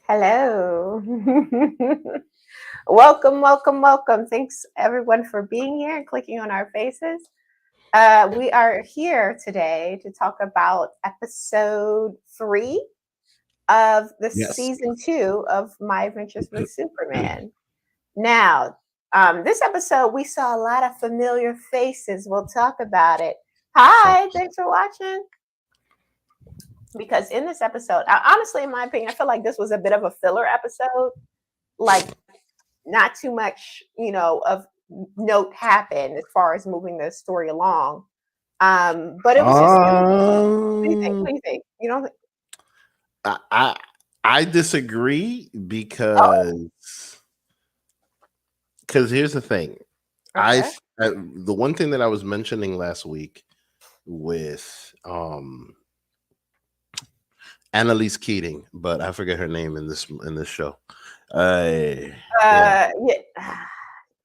Hello. Welcome, welcome, welcome. Thanks everyone for being here and clicking on our faces. We are here today to talk about episode 3 of the Yes. season 2 of My Adventures with Superman. Now, this episode, we saw a lot of familiar faces. We'll talk about it. Hi, thanks for watching. Because in this episode, honestly, in my opinion, I feel like this was a bit of a filler episode. Like, not too much, of note happened as far as moving the story along. But it was what do you think? What Um, do you think? You don't think? I I, I disagree Oh, because here's the thing. okay. The one thing that I was mentioning last week with Annalise Keating, but I forget her name in this show. Yeah, Yeah.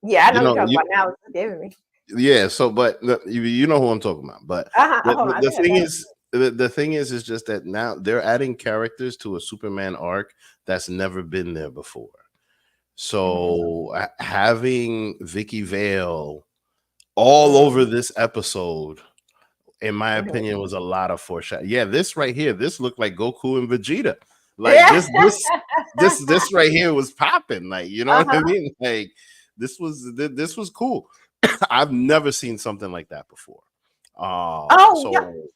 Yeah, I you know you're know talking you about now. It's forgiving me. yeah. So, but you know who I'm talking about. But Hold on, I the think I thing got it. is. The thing is just that now they're adding characters to a Superman arc that's never been there before. Mhm. So having Vicky Vale all over Mm, this episode, in my mhm. opinion, was a lot of foreshadowing. Yeah, this right here, this looked like Goku and Vegeta. Like Yeah. this right here was popping. Like, you know what I Uh-huh. mean? Like this was cool. I've never seen something like that before. Oh, yeah. So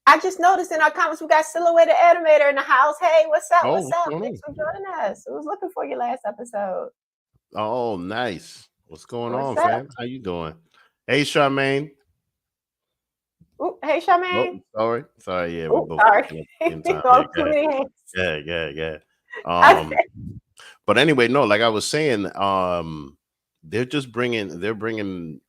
I just noticed in our comments we got Silhouetted Animator in the house. Hey, what's up? oh, What's what's up? going Thanks on? for joining us. I was looking for you last episode. Oh, nice. What's going What's on, up? fam? How you doing? Hey, Charmaine. Ooh, hey, Oh, Charmaine. sorry. Yeah, we Oh, both sorry. popping up at the same time. Yeah, Oh, go too ahead. many hands. Yeah. Um, Okay. but anyway, no, like I was saying, they're bringing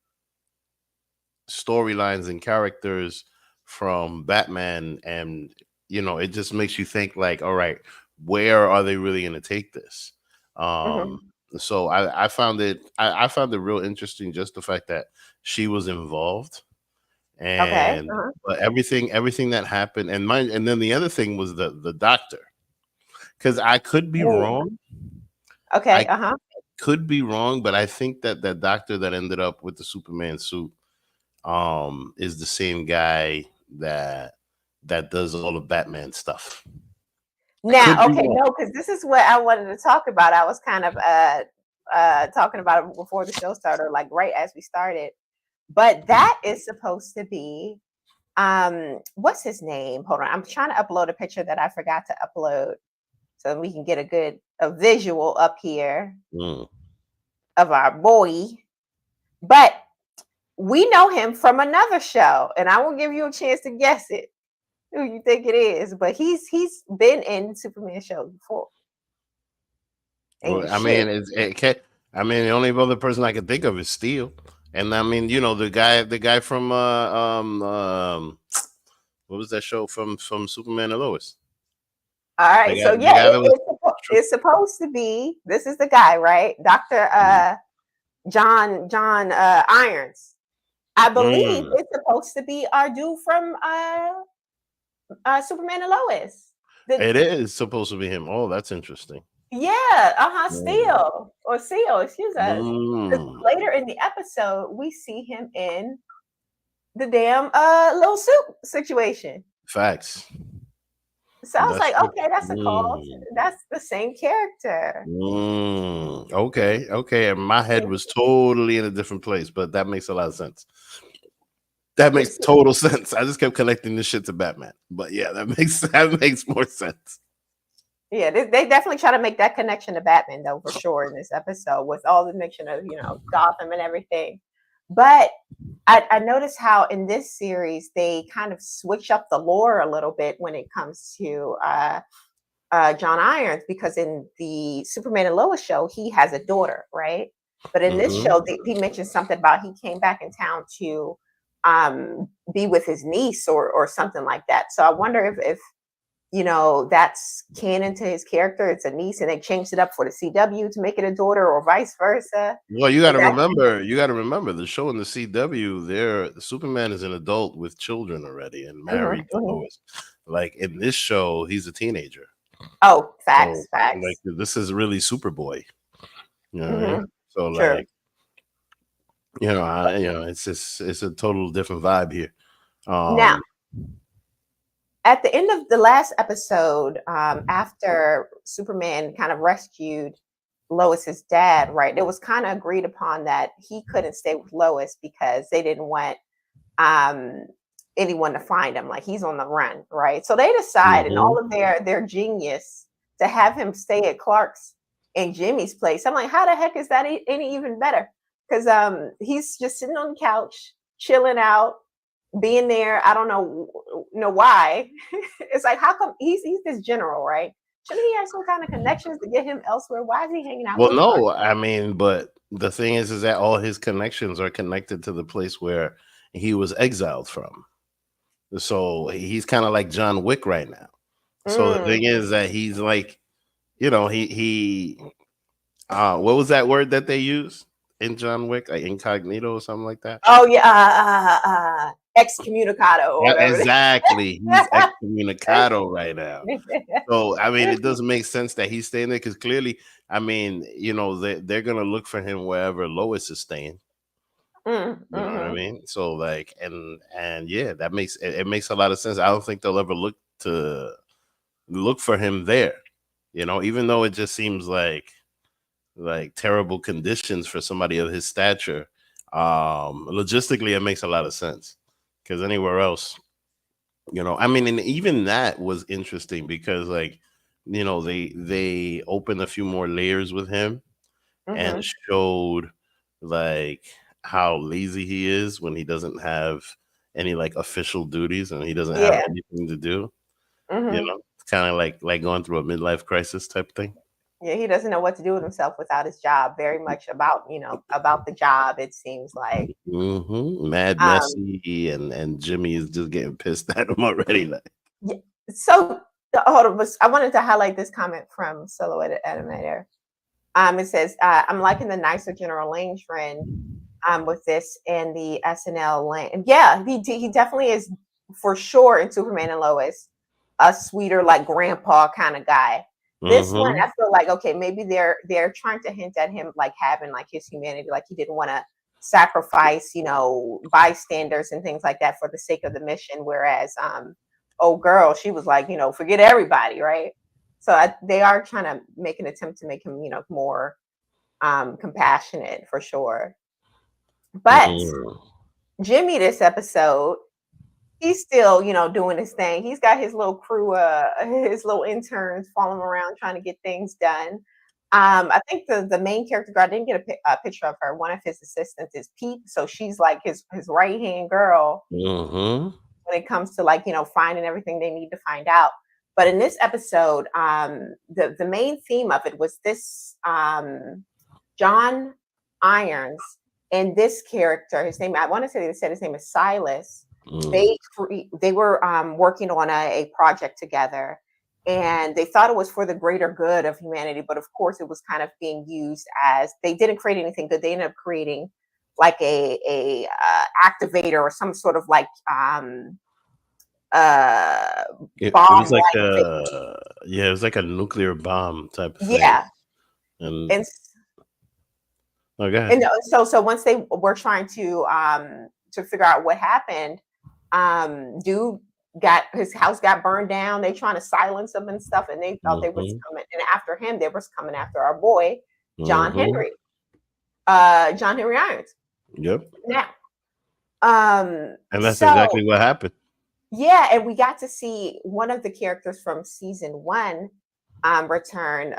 storylines and characters from Batman, and it just makes you think like, all right, where are they really going to take this? Um, Mhm. so I found it real interesting, just the fact that she was involved, Okay. and but everything that happened, and then the other thing was the doctor, because I could be Ooh. wrong. Okay. I could be wrong, but I think that that doctor that ended up with the Superman suit is the same guy that that does all the Batman stuff. I could Now, be okay, wrong. no, because this is what I wanted to talk about. I was kind of talking about it before the show started, like right as we started. But that is supposed to be what's his name? Hold on. I'm trying to upload a picture that I forgot to upload so we can get a visual up here Mm. of our boy. But we know him from another show, and I will give you a chance to guess it. Who you think it is? But he's been in Superman shows before, and Well, you I mean, should. I mean, the only other person I can think of is Steel, and I mean, the guy from what was that show from Superman and Lois? All The right, guy, so the yeah, guy that was it's supposed to be. This is the guy, right? Doctor John Irons. I believe Mm. it's supposed to be our dude from Superman and Lois. The It is supposed to be him. Oh, that's interesting. Yeah, Mm. Steel or Seal, excuse us. Because Mm. later in the episode, we see him in the damn little suit situation. Facts. So I was That's like, true. okay, that's a call. Mm. That's the same character. Okay. And my head was totally in a different place, but that makes a lot of sense. That makes It's total sense. I just kept connecting this shit to Batman, but yeah, that makes more sense. Yeah, they definitely try to make that connection to Batman though, for sure, in this episode with all the mention of Gotham and everything. But I noticed how in this series they kind of switch up the lore a little bit when it comes to John Irons, because in the Superman and Lois show he has a daughter, right? But in this Hmm. show they mentioned something about he came back in town to be with his niece or something like that. So I wonder if that's canon to his character. It's a niece, and they changed it up for the CW to make it a daughter, or vice versa. Well, you got Is to that remember, the show in the CW. There, Superman is an adult with children already and Mhm, married to mhm. Lois. Like in this show, he's a teenager. Oh, So facts, like facts. this is really Superboy. You know what I mean? Hmm. So True. like, it's just it's a total different vibe here. Now, Um, at the end of the last episode, after Superman kind of rescued Lois's dad, right? It was kind of agreed upon that he couldn't stay with Lois because they didn't want um, anyone to find him. Like he's on the run, right? So they decide, in mhm. all of their genius, to have him stay at Clark's and Jimmy's place. I'm like, how the heck is that any even better? Because he's just sitting on the couch, chilling out, being there. I don't know why. It's like, how come he's this general, right? Shouldn't he have some kind of connections to get him elsewhere? Why is he hanging out Well, with Clark? no, I mean, but the thing is that all his connections are connected to the place where he was exiled from. So he's kind of like John Wick right now. So the Mm. thing is that he's like, he what was that word that they use in John Wick? Like incognito or something like that? Oh yeah, excommunicado or Yeah, whatever. exactly. He's excommunicado right now. So I mean, it doesn't make sense that he's staying there because clearly, I mean, they're gonna look for him wherever Lois is staying. You know what I Mhm. mean? So like, and yeah, that makes it makes a lot of sense. I don't think they'll ever look for him there. Even though it just seems like terrible conditions for somebody of his stature. Logistically, it makes a lot of sense because anywhere else, I mean, and even that was interesting because like, they opened a few more layers with him and Mhm. showed like how lazy he is when he doesn't have any like official duties and he doesn't have Yeah. anything to do. Mhm. It's kind of like going through a midlife crisis type thing. Yeah, he doesn't know what to do with himself without his job. Very much about the job, it seems like. Mad Um, messy, and Jimmy is just getting pissed at him already. Like, yeah, so hold on, I wanted to highlight this comment from Silhouette Animator. It says, I'm liking the nicer General Lane trend with this and the SNL lane. And yeah, he definitely is for sure in Superman and Lois, a sweeter, like grandpa kind of guy. This one, mm-hmm, I feel like okay, maybe they're trying to hint at him like having like his humanity, like he didn't want to sacrifice, bystanders and things like that for the sake of the mission. Whereas, oh girl, she was like, forget everybody, right? So they are trying to make an attempt to make him, more compassionate for sure. But mm, Jimmy, this episode, he's still, doing his thing. He's got his little crew, his little interns following him around trying to get things done. I think the main character girl, I didn't get a picture of her. One of his assistants is Pete, so she's like his right hand girl mm-hmm. when it comes to like finding everything they need to find out. But in this episode, the main theme of it was this John Irons and this character. His name, I want to say they said his name is Silas. Mm. They were working on a project together, and they thought it was for the greater good of humanity. But of course, it was kind of being used as they didn't create anything good. They ended up creating like a activator or some sort of like uh It bomb was like like thing. yeah, it was like a nuclear bomb type of thing. Yeah, And and oh, go ahead. and so once they were trying to figure out what happened, dude got his house got burned down. They trying to silence him and stuff, and they thought they was Mm-hmm, coming. And after him, they was coming after our boy John mm-hmm. Henry, John Henry Irons. Yep. Now, And that's so exactly what happened. yeah, and we got to see one of the characters from season one return.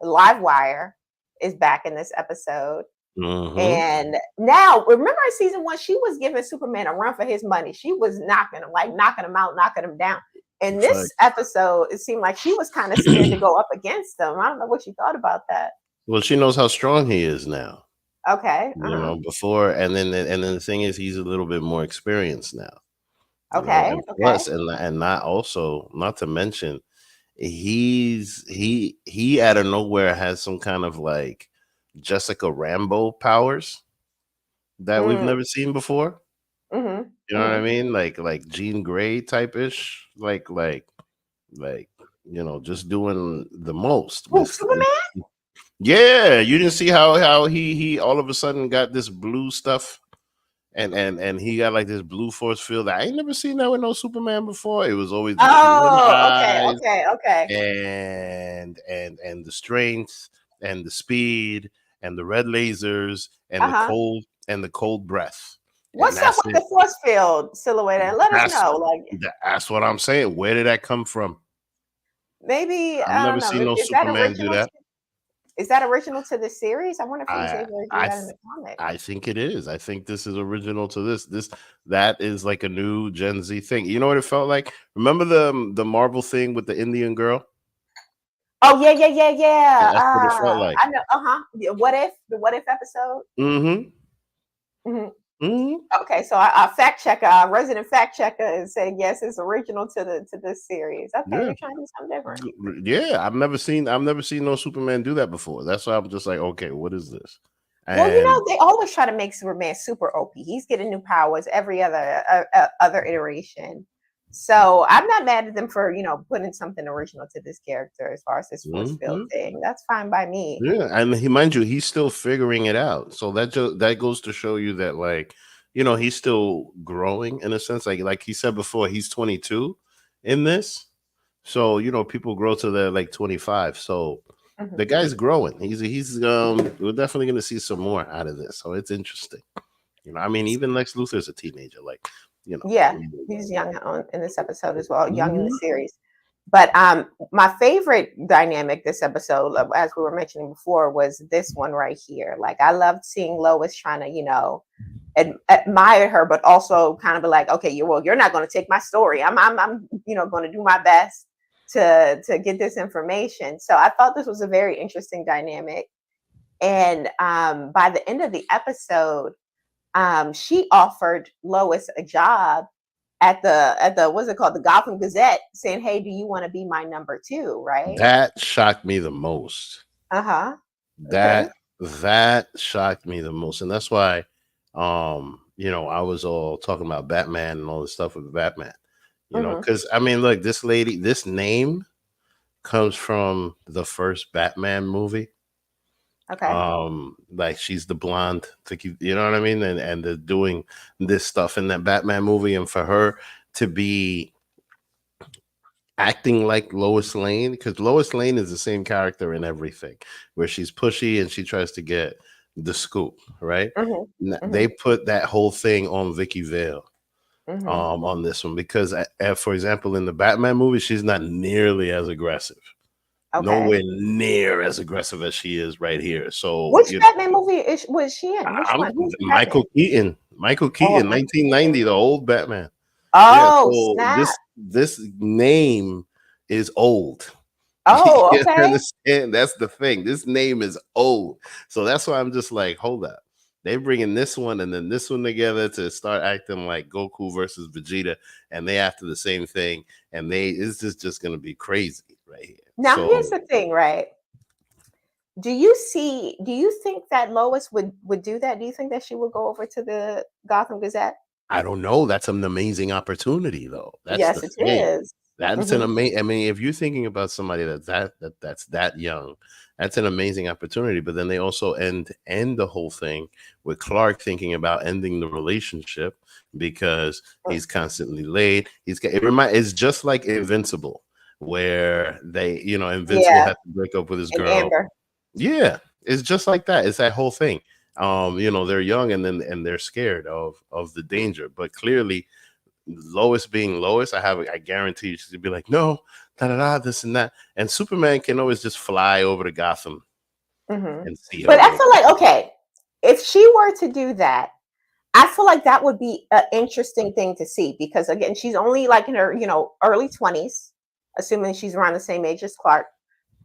Livewire is back in this episode. Mm-hmm. And now, remember in season one, she was giving Superman a run for his money. She was knocking him out, knocking him down. In this Facts. episode, it seemed like she was kind of scared to go up against him. I don't know what you thought about that. Well, she knows how strong he is now. Okay. Uh-huh. Before and then the thing is he's a little bit more experienced now. Okay. And Okay. plus and not to mention he out of nowhere has some kind of like Jessica Rambo powers that we've Mm, never seen before. mm-hmm, You know what I mm-hmm. mean? Like Jean Grey type ish, like just doing the most Who, with. Superman? Yeah, you didn't see how he all of a sudden got this blue stuff, and he got like this blue force field. I ain't never seen that with no Superman before. It was always the human Oh, okay, eyes okay, okay. and the strength and the speed and the red lasers and Uh-huh. the cold breath. And What's up that's with it. the force field silhouette? And let us That's know. Like that's what I'm saying. Where did that come from? maybe I've I never don't know. seen no Is that Superman do original? that. Is that original to the series? I wonder if he was I able to do I that in th- the comic. I think it is. I think this is original to this. That is like a new Gen Z thing. You know what it felt like? Remember the Marvel thing with the Indian girl? Oh yeah, yeah, yeah, Yeah, yeah. that's what it felt like. I know. What if the what if episode? Mm-hmm. Mhm. Mm-hmm. Okay, so our fact checker, our resident fact checker, is saying yes, it's original to this series. Okay, Yeah. they're trying to do something different. Yeah. I've never seen no Superman do that before. That's why I'm just like, okay, what is this? Well, And they always try to make Superman super OP. He's getting new powers every other iteration. So I'm not mad at them for putting something original to this character as far as this force field Mhm. thing. That's fine by me. Yeah, and mind you, he's still figuring it out. So that goes to show you that, like, he's still growing in a sense. Like he said before, he's 22 in this. So people grow to their like 25. So Mhm. the guy's growing. We're definitely gonna see some more out of this. So it's interesting. I mean, even Lex Luthor's a teenager. Like, Yeah, he's young in this episode as well, young in the Mhm. series. But my favorite dynamic this episode, as we were mentioning before, was this one right here. Like I loved seeing Lois trying to, admire her, but also kind of be like, okay, you're not going to take my story. I'm going to do my best to get this information. So I thought this was a very interesting dynamic. And by the end of the episode, she offered Lois a job at the what's it called, the Gotham Gazette, saying, "Hey, do you want to be my number two?" Right? That shocked me the most. Uh huh. Okay. That shocked me the most, and that's why I was all talking about Batman and all this stuff with Batman. Hmm. Because I mean, look, this name comes from the first Batman movie. Okay. Like she's the blonde, you know what I mean, and they're doing this stuff in that Batman movie, and for her to be acting like Lois Lane, because Lois Lane is the same character in everything, where she's pushy and she tries to get the scoop, right? Hmm. They Hmm. put that whole thing on Vicky Vale Hmm. on this one because, for example, in the Batman movie, she's not nearly as aggressive, Okay. nowhere near as aggressive as she is right here. So, Which Batman movie was she in? Which I'm one? Who's Batman? Michael Keaton, Oh, Michael 1990, Keaton. the old Batman. Yeah, Oh, so snap. this name is old. Oh, You okay. understand? That's the thing. This name is old. So that's why I'm just like, hold up. They bringing this one and then this one together to start acting like Goku versus Vegeta, and they after the same thing, and it's just gonna be crazy right here. Now here's So the thing, right? Do you think that Lois would do that? Do you think that she would go over to the Gotham Gazette? I don't know. That's an amazing opportunity, though. That's the Yes, it thing. is. That's an Hmm. amazing. I mean, if you're thinking about somebody that's that young, that's an amazing opportunity. But then they also end the whole thing with Clark thinking about ending the relationship because he's constantly late. It's just like Invincible, where Invincible Yeah, had to break up with his and girl. Amber. Yeah, it's just like that. It's that whole thing. They're young and they're scared of the danger. But clearly, Lois being Lois, I guarantee you she'd be like, no, da da da, this and that. And Superman can always just fly over to Gotham Hmm. and see her But I real feel like, okay, if she were to do that, I feel like that would be an interesting thing to see because again, she's only like in her, early 20s, assuming she's around the same age as Clark.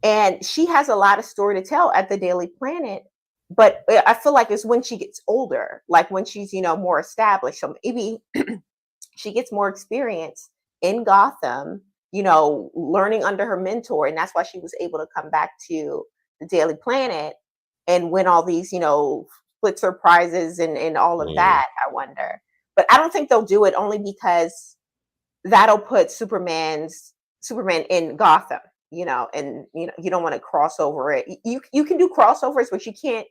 And she has a lot of story to tell at the Daily Planet. But I feel like it's when she gets older, like when she's, more established. So maybe she gets more experience in Gotham, learning under her mentor. And that's why she was able to come back to the Daily Planet and win all these, Pulitzer prizes and all of quick. that, I wonder. But I don't think they'll do it only because that'll put Superman in Gotham. and you don't want to cross over it. You can do crossovers, but you can't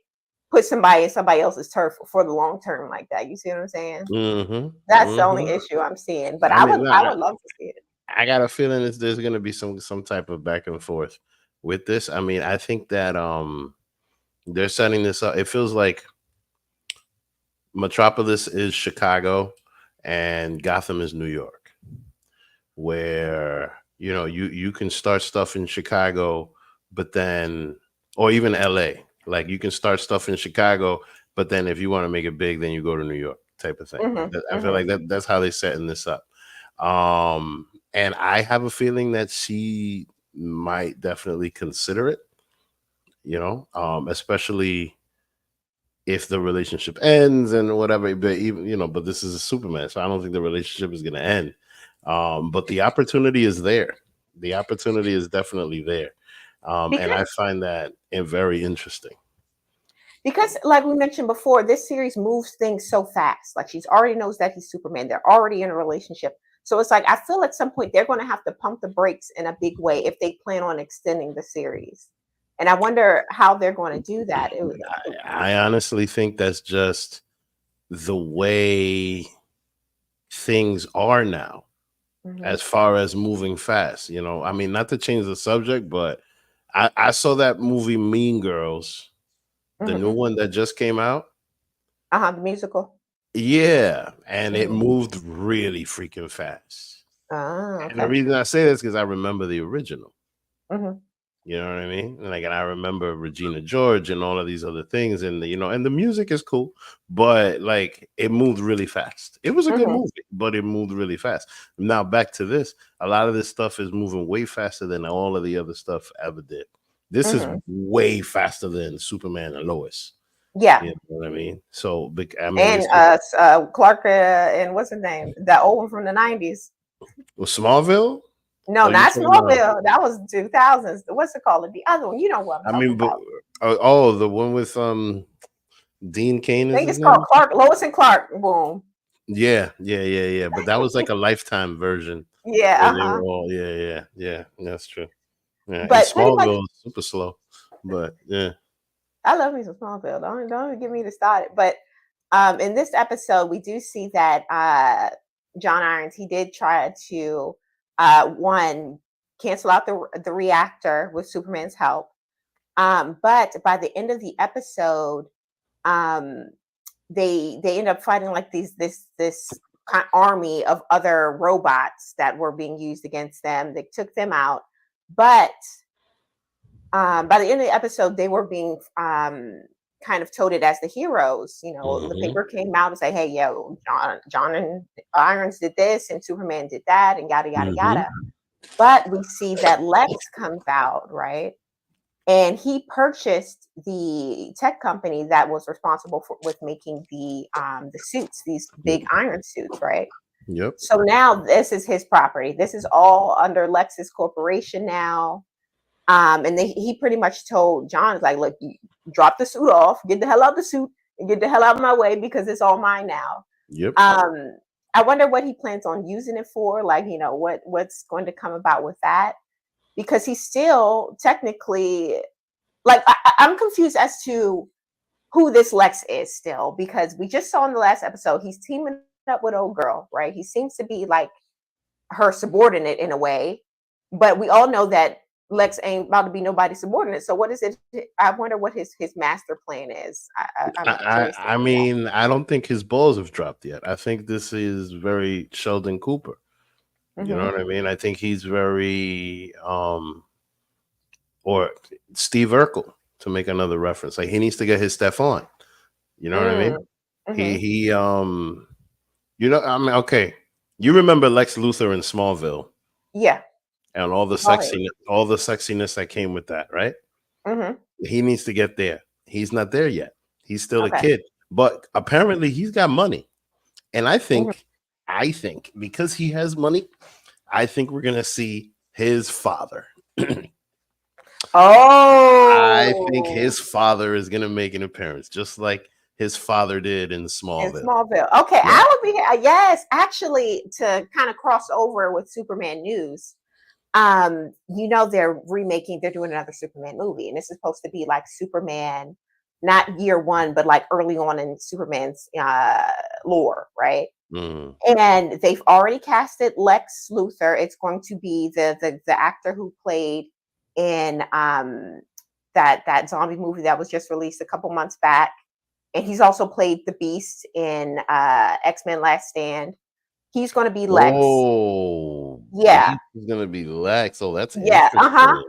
put somebody in somebody else's turf for the long term like that. You see what I'm saying? That's the only issue I'm seeing. But I mean, I would love to see it. I got a feeling there's going to be some type of back and forth with this. I mean, I think that they're setting this up. It feels like Metropolis is Chicago and Gotham is New York, where you can start stuff in Chicago, but then, or even LA, like you can start stuff in Chicago, but then if you want to make it big, then you go to New York, type of thing. I feel like that's how they're setting this up. And I have a feeling that she might definitely consider it, especially if the relationship ends and whatever. But even, but this is a Superman, so I don't think the relationship is going to end. But the opportunity is there. The opportunity is definitely there. And I find that very interesting. Because, like we mentioned before, this series moves things so fast. Like, she's already knows that he's Superman. They're already in a relationship. So it's like, I feel at some point they're going to have to pump the brakes in a big way if they plan on extending the series. And I wonder how they're going to do that. I honestly think that's just the way things are now, as far as moving fast. I mean, not to change the subject, but I saw that movie Mean Girls, the new one that just came out. The musical. Yeah, and it moved really freaking fast. Okay. And the reason I say this is because I remember the original. You know what I mean? And I remember Regina George and all of these other things, and and the music is cool, but like it moved really fast. It was a good movie, but it moved really fast. Now back to this, a lot of this stuff is moving way faster than all of the other stuff ever did. This is way faster than Superman and Lois. Yeah, you know what I mean. So, I mean, and Clark and what's his name? That old one from the 90s. Was Smallville? No, not Smallville. That was 2000s. What's it called? The other one. You know what I'm talking about. The one with Dean Cain. I think it's called Clark, Lois and Clark. Boom. Yeah. But that was like a Lifetime version. Yeah. Yeah. That's true. Yeah, but Smallville is super slow. But yeah. I love me some Smallville. Don't get me to start it. But in this episode, we do see that John Irons, he did try to one, cancel out the reactor with Superman's help. But by the end of the episode, they end up fighting like this kind of army of other robots that were being used against them. They took them out, but by the end of the episode, they were being kind of touted as the heroes. The paper came out and say, "Hey, John and Irons did this, and Superman did that, and yada yada yada." But we see that Lex comes out, right? And he purchased the tech company that was responsible with making the suits, these big iron suits, right? Yep. So now this is his property. This is all under Lex's corporation now. And he pretty much told John, like, look, you drop the suit off, get the hell out of the suit, and get the hell out of my way because it's all mine now. Yep. I wonder what he plans on using it for. Like, what's going to come about with that? Because he's still technically, like, I'm confused as to who this Lex is still, because we just saw in the last episode, he's teaming up with old girl, right? He seems to be like her subordinate in a way, but we all know that Lex ain't about to be nobody's subordinate. So what is it? I wonder what his master plan is. I mean, I don't think his balls have dropped yet. I think this is very Sheldon Cooper. You know what I mean? I think he's very or Steve Urkel, to make another reference. Like, he needs to get his stuff on. You know what I mean? He I mean, okay. You remember Lex Luthor in Smallville? Yeah. And all the sexiness that came with that, right? He needs to get there. He's not there yet. He's still a kid, but apparently he's got money. And I think because he has money, I think we're gonna see his father. I think his father is gonna make an appearance, just like his father did in Smallville. Okay, yeah. I would be yes. Actually, to kind of cross over with Superman news, they're doing another Superman movie, and this is supposed to be like Superman, not year one, but like early on in Superman's lore, right? Mm. And they've already casted Lex Luthor. It's going to be the actor who played in that zombie movie that was just released a couple months back, and he's also played the Beast in X-Men Last Stand. He's going to be Lex. Oh, Yeah, he's gonna be Lex. Oh, that's yeah, interesting.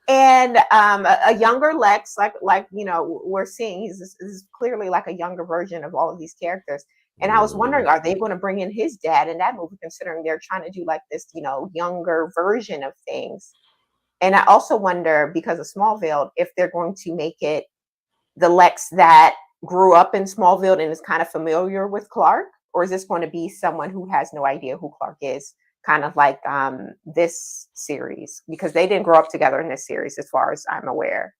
and a younger Lex, like we're seeing, he's clearly like a younger version of all of these characters. And I was wondering, are they going to bring in his dad in that movie, considering they're trying to do like this, younger version of things? And I also wonder, because of Smallville, if they're going to make it the Lex that grew up in Smallville and is kind of familiar with Clark, or is this going to be someone who has no idea who Clark is, kind of like this series? Because they didn't grow up together in this series, as far as I'm aware,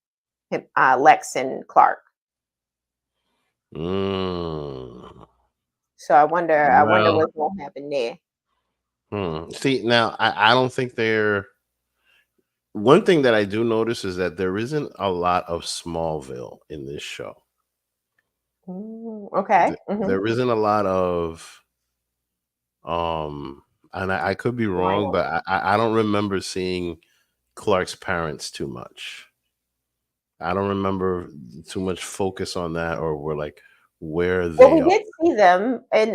Lex and Clark. Mm. So I wonder Well, what will happen there. See, now I don't think they're. One thing that I do notice is that there isn't a lot of Smallville in this show. Okay. There isn't a lot of, and I could be wrong, but I don't remember seeing Clark's parents too much. I don't remember too much focus on that, or we're like where Well, they we are. did see them in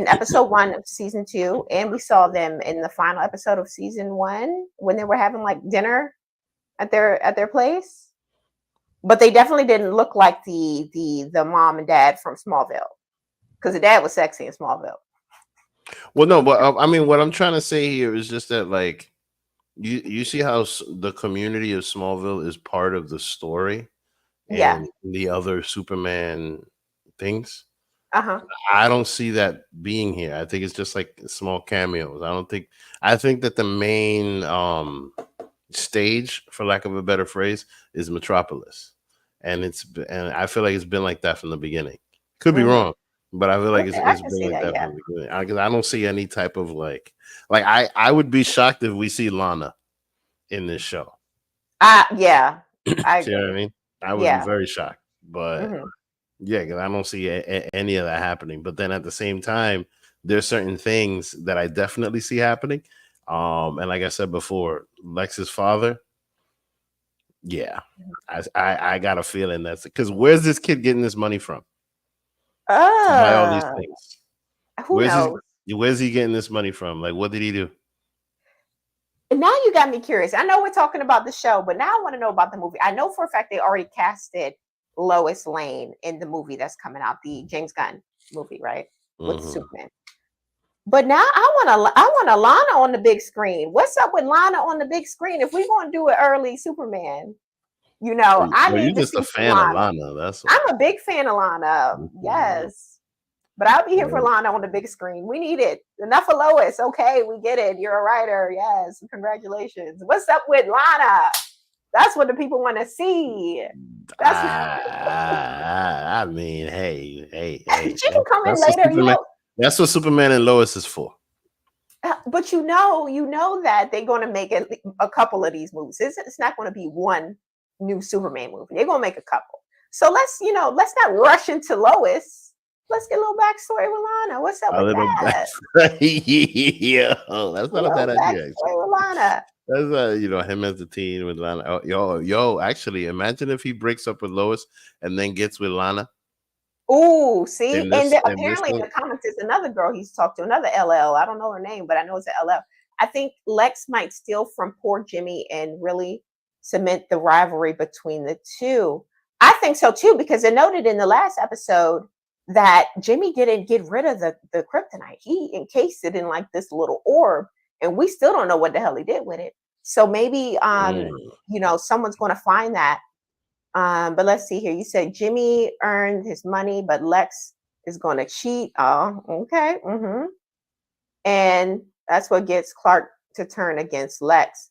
episode 1 of season 2, and we saw them in the final episode of season 1 when they were having like dinner at their place. But they definitely didn't look like the mom and dad from Smallville, because the dad was sexy in Smallville. Well, no, but I mean, what I'm trying to say here is just that, like, you see how the community of Smallville is part of the story, Yeah. and the other Superman things. Uh-huh. I don't see that being here. I think it's just like small cameos. I think that the main stage, for lack of a better phrase, is Metropolis. And I feel like it's been like that from the beginning. Could be wrong, but I feel like Okay, I it's can been see like that. that Yeah. from the beginning. I don't see any type of like I would be shocked if we see Lana in this show. Yeah. I See what I agree. mean? I would be Yeah. very shocked. But yeah, because I don't see any of that happening. But then at the same time, there's certain things that I definitely see happening. And like I said before, Lex's father, yeah, I got a feeling that's because where's this kid getting this money from to buy all these things? Who knows? Where's he getting this money from? Like, what did he do? And now you got me curious. I know we're talking about the show, but now I want to know about the movie. I know for a fact they already casted Lois Lane in the movie that's coming out, the James Gunn movie, right? With Superman. But now I want a Lana on the big screen. What's up with Lana on the big screen? If we're going to do an early Superman, I need You're to just see a fan Lana. of Lana. That's I'm a big fan of Lana. Yes. But I'll be here for Lana on the big screen. We need it. Enough of Lois. Okay, we get it. You're a writer. Yes. Congratulations. What's up with Lana? That's what the people want to see. I mean, hey. She can come in later. That's what Superman and Lois is for. But you know that they're going to make a couple of these movies. It's not going to be one new Superman movie. They're going to make a couple. So let's not rush into Lois. Let's get a little backstory with Lana. What's up with that? Yeah, that's not a bad idea. With Lana. That's him as a teen with Lana. Oh, actually, imagine if he breaks up with Lois and then gets with Lana. Oh, see, apparently in the comments there's another girl he's talked to, another LL. I don't know her name, but I know it's an LL. I think Lex might steal from poor Jimmy and really cement the rivalry between the two. I think so too, because it noted in the last episode that Jimmy didn't get rid of the kryptonite. He encased it in like this little orb, and we still don't know what the hell he did with it. So maybe someone's going to find that. But let's see here. You said Jimmy earned his money, but Lex is going to cheat. Oh, okay. And that's what gets Clark to turn against Lex.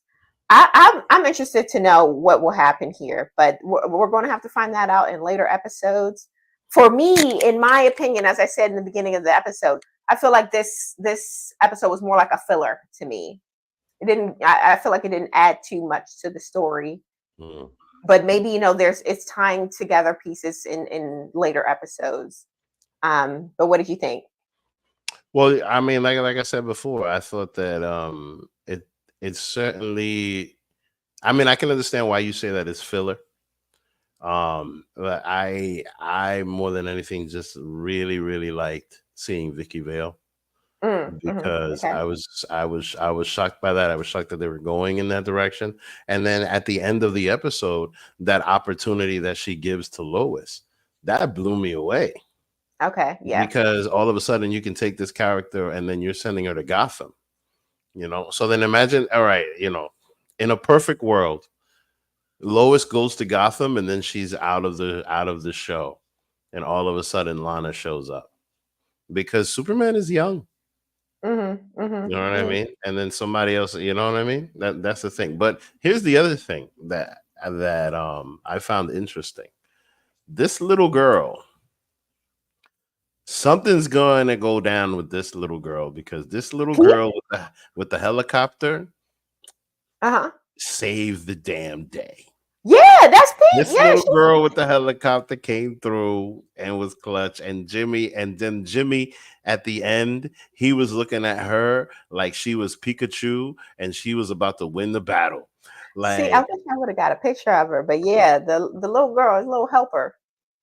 I'm interested to know what will happen here, but we're going to have to find that out in later episodes. For me, in my opinion, as I said in the beginning of the episode, I feel like this episode was more like a filler to me. It didn't. I feel like it didn't add too much to the story. Mm. But maybe it's tying together pieces in later episodes. But what did you think? Well, I mean, like I said before, I thought that it certainly. I mean, I can understand why you say that it's filler. But I more than anything just really liked seeing Vicky Vale because Okay. I was shocked by that. I was shocked that they were going in that direction. And then at the end of the episode, that opportunity that she gives to Lois, that blew me away. Okay. Yeah. Because all of a sudden you can take this character and then you're sending her to Gotham, So then imagine, all right, in a perfect world, Lois goes to Gotham and then she's out of the show, and all of a sudden Lana shows up because Superman is young. You know what I mean? And then somebody else, you know what I mean? That's the thing. But here's the other thing that I found interesting. This little girl, something's going to go down with this little girl because this little girl with the helicopter saved the damn day. Yeah, that's Pete. This little girl with the helicopter came through and was clutch. And Jimmy at the end, he was looking at her like she was Pikachu and she was about to win the battle. See, I wish I would have got a picture of her, but yeah, the little girl is a little helper.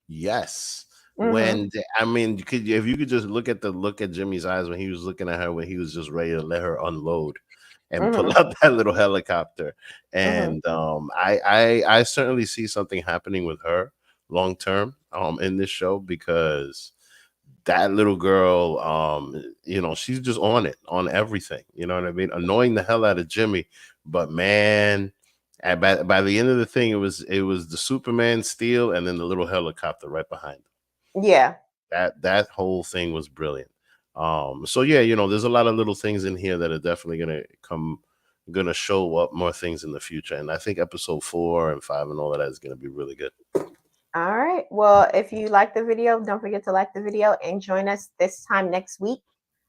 Yes. When I mean, if you could just look at Jimmy's eyes when he was looking at her, when he was just ready to let her unload and pull out that little helicopter. And I certainly see something happening with her long term in this show because that little girl, she's just on everything. You know what I mean? Annoying the hell out of Jimmy, but man. By the end of the thing, it was the Superman steel and then the little helicopter right behind them. Yeah, that whole thing was brilliant. So yeah, there's a lot of little things in here that are definitely gonna show up more things in the future, and I think episode 4 and 5 and all of that is gonna be really good. All right. Well, if you like the video, don't forget to like the video and join us this time next week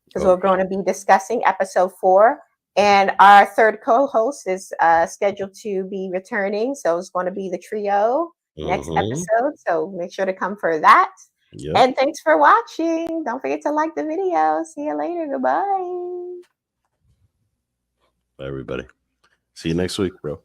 because we're going to be discussing episode 4. And our third co-host is scheduled to be returning. So it's going to be the trio next episode. So make sure to come for that. Yep. And thanks for watching. Don't forget to like the video. See you later. Goodbye. Bye, everybody. See you next week, bro.